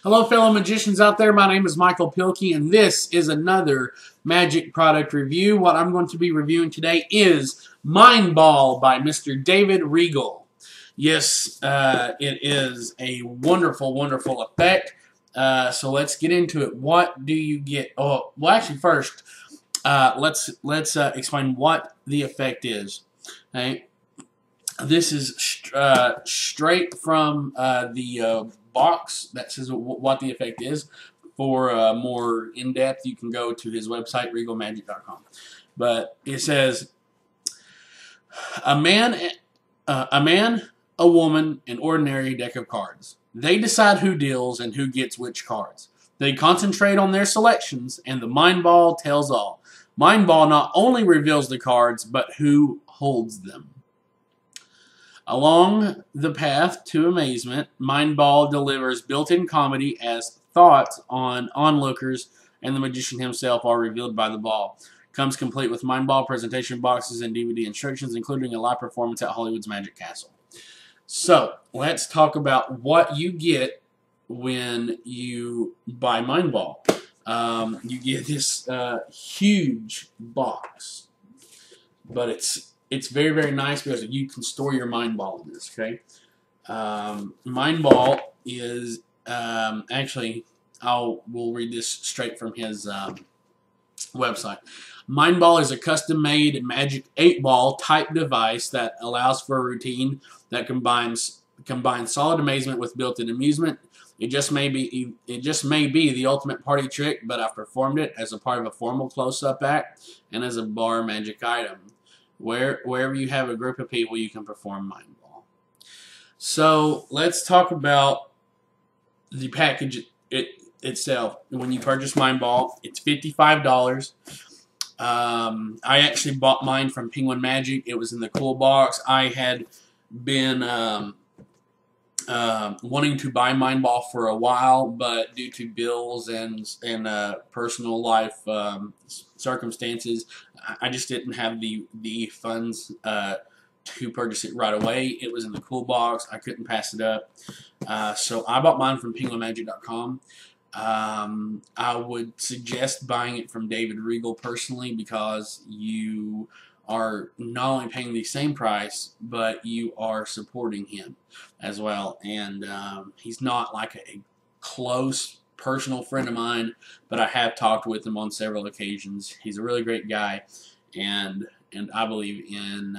Hello, fellow magicians out there. My name is Michael Pilkey, and this is another magic product review. What I'm going to be reviewing today is MINDBALL by Mr. David Regal. Yes, it is a wonderful, wonderful effect. So let's get into it. What do you get? Oh, well, actually, first, let's explain what the effect is. Okay? This is straight from the box that says what the effect is. For more in-depth, you can go to his website, regalmagic.com. But it says, a man, a woman, an ordinary deck of cards. They decide who deals and who gets which cards. They concentrate on their selections, and the MINDBALL tells all. MINDBALL not only reveals the cards, but who holds them. Along the path to amazement, MINDBALL delivers built-in comedy as thoughts on onlookers and the magician himself are revealed by the ball. Comes complete with MINDBALL presentation boxes and DVD instructions, including a live performance at Hollywood's Magic Castle. So, let's talk about what you get when you buy MINDBALL. You get this huge box, but it's very, very nice because you can store your MINDBALL in this, okay? MINDBALL is, actually, we'll read this straight from his website. MINDBALL is a custom-made Magic 8-ball type device that allows for a routine that combines solid amazement with built-in amusement. It just may be the ultimate party trick, but I've performed it as a part of a formal close-up act and as a bar magic item. Wherever you have a group of people, you can perform MINDBALL. So let's talk about the package itself. When you purchase MINDBALL, it's $55. I actually bought mine from Penguin Magic. It was in the cool box. I had been wanting to buy MINDBALL for a while, but due to bills and personal life circumstances, I just didn't have the funds to purchase it right away. It was in the cool box. I couldn't pass it up. So I bought mine from penguinmagic.com. I would suggest buying it from David Regal personally because you are not only paying the same price, but you are supporting him as well. And he's not like a close personal friend of mine, but I have talked with him on several occasions. He's a really great guy, and I believe in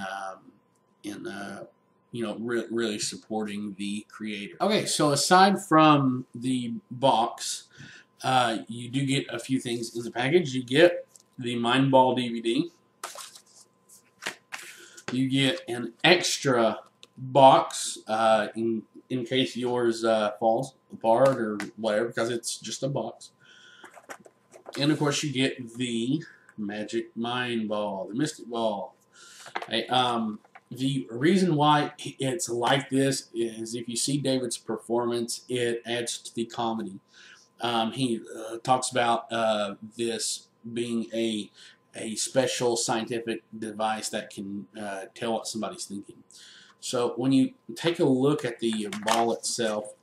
really supporting the creator. Okay, so aside from the box, you do get a few things in the package. You get the MINDBALL DVD. You get an extra box in case yours falls apart or whatever, because it's just a box. And of course, you get the Magic MINDBALL, the Mystic Ball. Hey, the reason why it's like this is if you see David's performance, it adds to the comedy. He talks about this being a special scientific device that can tell what somebody's thinking. So when you take a look at the ball itself,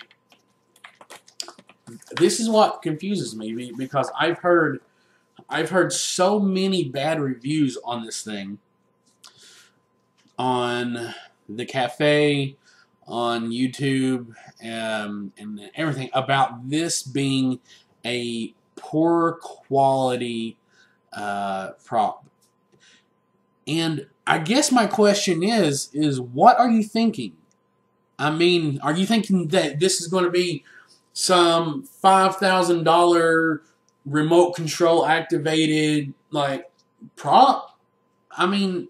this is what confuses me because I've heard so many bad reviews on this thing, on the cafe, on YouTube, and everything, about this being a poor quality prop. And I guess my question is what are you thinking? I mean, are you thinking that this is going to be some $5,000 remote control activated like prop? I mean,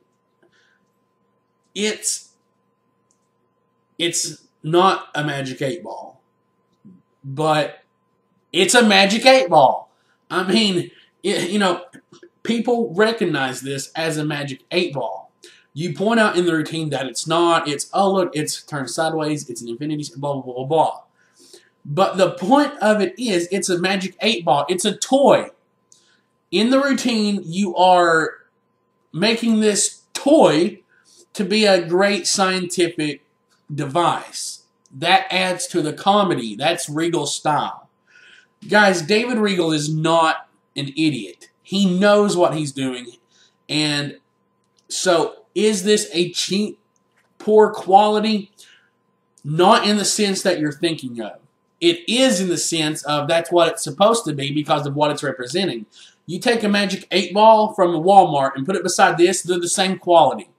it's not a Magic 8-ball, but it's a Magic 8-ball. I mean, people recognize this as a Magic 8-ball. You point out in the routine that it's not. It's, oh look, it's turned sideways. It's an infinity, blah, blah, blah, blah, blah. But the point of it is, it's a Magic 8-ball. It's a toy. In the routine, you are making this toy to be a great scientific device. That adds to the comedy. That's Regal style. Guys, David Regal is not an idiot. He knows what he's doing. And so, is this a cheap, poor quality? Not in the sense that you're thinking of. It is in the sense of that's what it's supposed to be because of what it's representing. You take a Magic 8 Ball from Walmart and put it beside this, they're the same quality.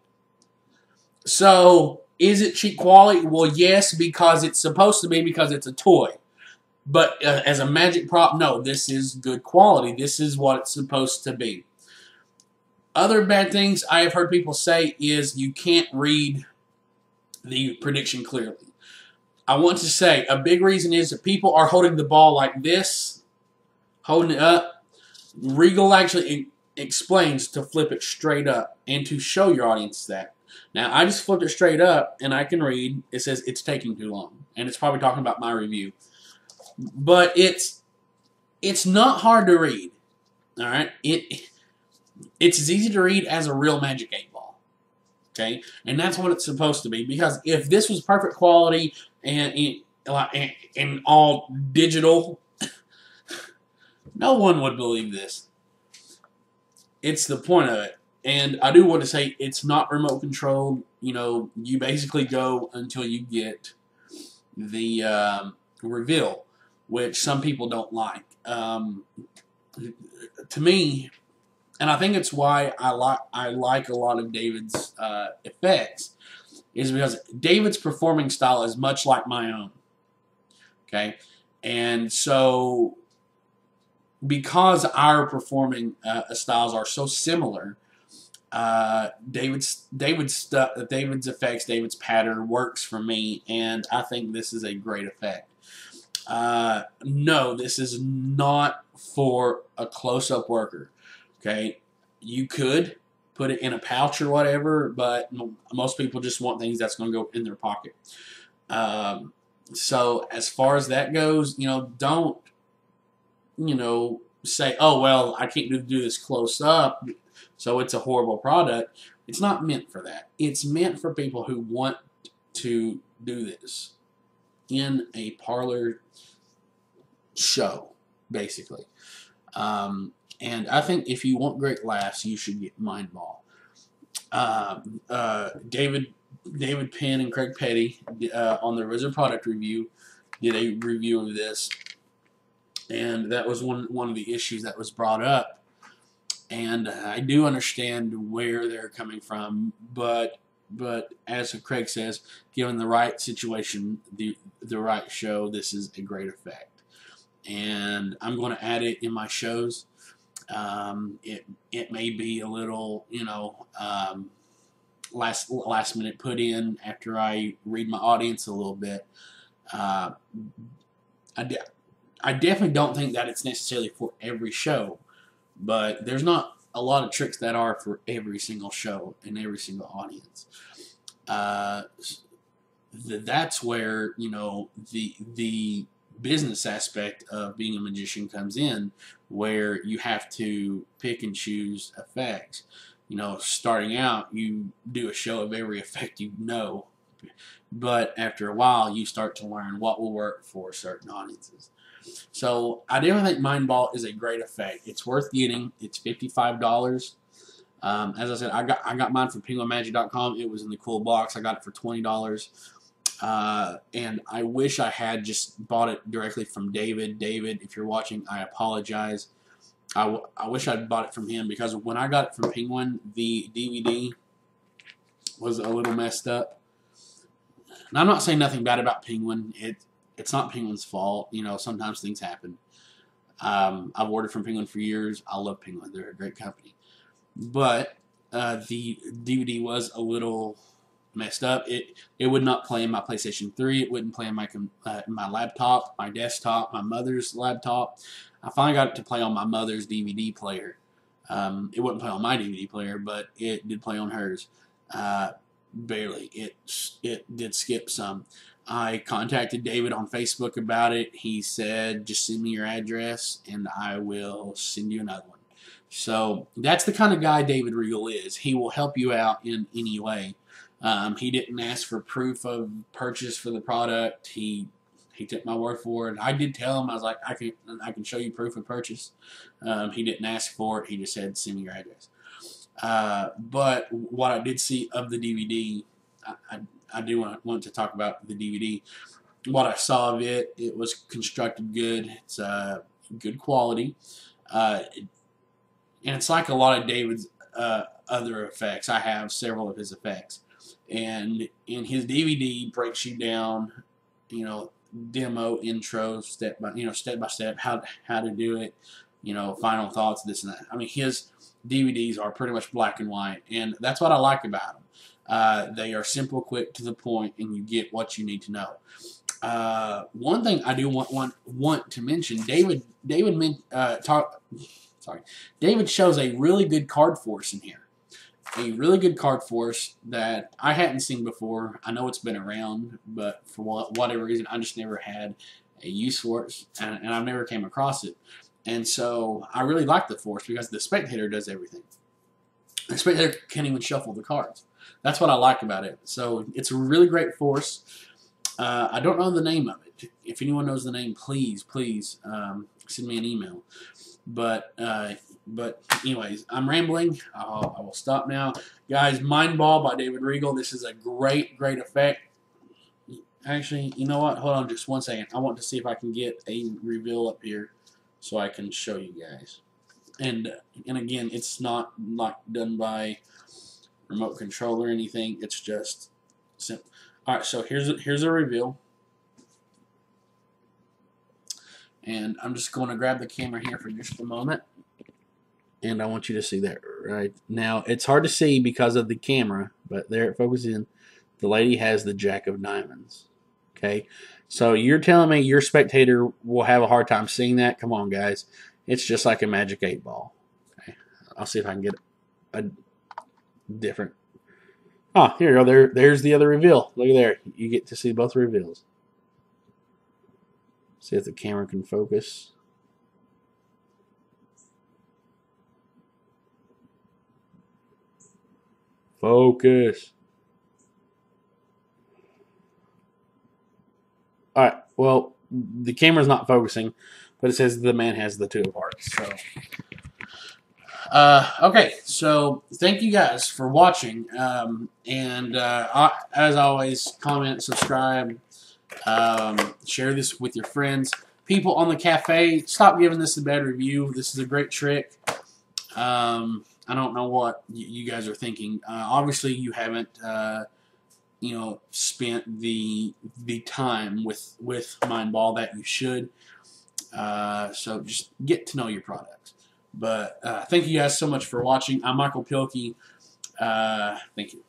So, is it cheap quality? Well, yes, because it's supposed to be because it's a toy. But as a Magic prop, no, this is good quality. This is what it's supposed to be. Other bad things I have heard people say is you can't read the prediction clearly. I want to say a big reason is that people are holding the ball like this, holding it up. Regal actually explains to flip it straight up and to show your audience that. Now, I just flipped it straight up, and I can read. It says it's taking too long, and it's probably talking about my review. But it's not hard to read, all right? It's as easy to read as a real Magic 8 Ball, okay? And that's what it's supposed to be, because if this was perfect quality and all digital, no one would believe this. It's the point of it. And I do want to say it's not remote controlled. You know, you basically go until you get the reveal, which some people don't like. To me, and I think it's why I like a lot of David's effects, is because David's performing style is much like my own. Okay, and so because our performing styles are so similar, David's effects, David's pattern works for me, and I think this is a great effect. No, this is not for a close-up worker. Okay, you could put it in a pouch or whatever, but most people just want things that's going to go in their pocket. So as far as that goes, you know, don't, you know, say, oh, well, I can't do this close up, so it's a horrible product. It's not meant for that. It's meant for people who want to do this in a parlor show, basically. And I think if you want great laughs, you should get MINDBALL. David Penn and Craig Petty on the RZA product review did a review of this, and that was one of the issues that was brought up. And I do understand where they're coming from, but as Craig says, given the right situation, the right show, this is a great effect. And I'm going to add it in my shows. It may be a little, you know, last minute put in after I read my audience a little bit. I definitely don't think that it's necessarily for every show, but there's not a lot of tricks that are for every single show and every single audience. That's where, you know, the business aspect of being a magician comes in, where you have to pick and choose effects. You know, starting out, you do a show of every effect you know, but after a while, you start to learn what will work for certain audiences. So I definitely think MINDBALL is a great effect. It's worth getting. It's $55. As I said, I got mine from PenguinMagic.com. It was in the cool box. I got it for $20. And I wish I had just bought it directly from David. David, if you're watching, I apologize. I wish I'd bought it from him, because when I got it from Penguin, the DVD was a little messed up. And I'm not saying nothing bad about Penguin. It's not Penguin's fault. You know, sometimes things happen. I've ordered from Penguin for years. I love Penguin. They're a great company. But the DVD was a little messed up. It would not play in my PlayStation 3. It wouldn't play in my laptop, my desktop, my mother's laptop. I finally got it to play on my mother's DVD player. It wouldn't play on my DVD player, but it did play on hers. Barely. It did skip some. I contacted David on Facebook about it. He said, just send me your address and I will send you another one. So that's the kind of guy David Regal is. He will help you out in any way. He didn't ask for proof of purchase for the product. He he took my word for it. I did tell him, I was like, I can show you proof of purchase. He didn't ask for it. He just said, send me your address. But what I did see of the DVD, I do want to talk about the DVD. What I saw of it, it was constructed good. It's good quality. And it's like a lot of David's other effects. I have several of his effects. And in his DVD, breaks you down, you know, demo, intro, step by step, how to do it, you know, final thoughts, this and that. I mean, his DVDs are pretty much black and white, and that's what I like about them. They are simple, quick, to the point, and you get what you need to know. One thing I do want to mention, David shows a really good card force in here. A really good card force that I hadn't seen before. I know it's been around, but for whatever reason, I just never had a use for it, and I've never came across it. And so I really like the force because the spectator does everything. The spectator can't even shuffle the cards. That's what I like about it. So it's a really great force. I don't know the name of it. If anyone knows the name, please send me an email. But anyways, I'm rambling. I will stop now. Guys, MINDBALL by David Regal. This is a great effect. Actually, you know what? Hold on just 1 second. I want to see if I can get a reveal up here so I can show you guys. And again, it's not like done by remote control or anything. It's just simple. All right, so here's a reveal. And I'm just going to grab the camera here for just a moment. And I want you to see that right now. It's hard to see because of the camera, but there it focuses in. The lady has the Jack of Diamonds. Okay, so you're telling me your spectator will have a hard time seeing that? Come on, guys. It's just like a Magic 8 ball. Okay, I'll see if I can get a different. Oh, here you go. There's the other reveal. Look at there. You get to see both reveals. See if the camera can focus. Focus. All right. Well, the camera's not focusing, but it says the man has the Two of Hearts. So, okay. So, thank you guys for watching. As always, comment, subscribe, share this with your friends. People on the cafe, stop giving this a bad review. This is a great trick. I don't know what you guys are thinking. Obviously, you haven't, spent the time with MINDBALL that you should. So just get to know your products. But thank you guys so much for watching. I'm Michael Pilkey. Thank you.